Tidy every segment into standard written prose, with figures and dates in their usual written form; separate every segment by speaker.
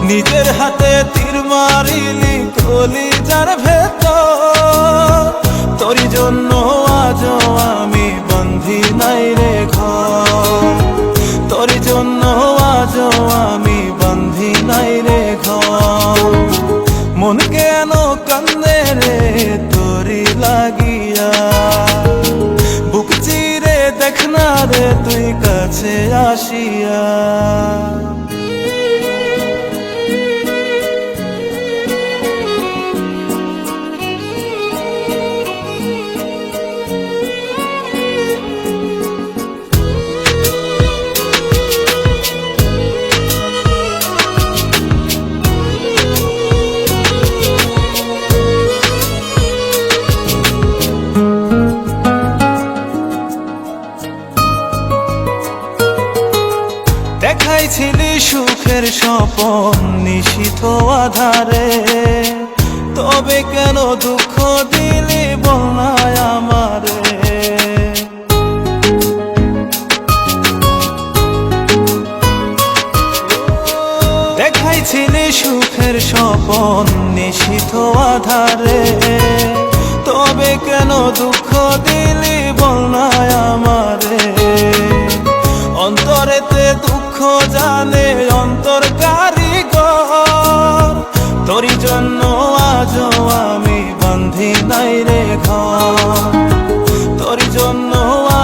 Speaker 1: নিজের হাতে তীর মারিলি কলিজার ভেতর, তোরই জন্য আজও আমি বন্ধি নাই রে ঘর, তোরই জন্য আজও আমি বন্ধি নাই রে ঘর। মন কেন কান্দে রে তোরি লাগিয়া, বুক চিরে দেখ না রে তুই কাছে আসিয়া। দেখাইছিলি সুখের স্বপন নিশীথ আধারে, তবে কেন দুঃখ দিলি বল না আমারে। দেখাইছিলি সুখের স্বপন নিশীথ আধারে, তবে কেন দুঃখ দিলি বল না আমারে। অন্তরেতে দুঃখ জানে অন্তর কারিগর, তোরই জন্য আজও আমি বন্ধি নাই রে ঘর, তোরই জন্য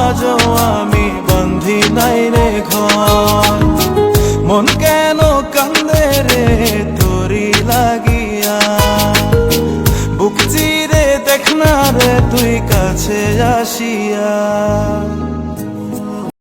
Speaker 1: আজও আমি বন্ধি নাই রে ঘর। মন কেন কান্দে রে তোরি লাগিয়া, বুক চিরে দেখ না রে তুই কাছে আসিয়া।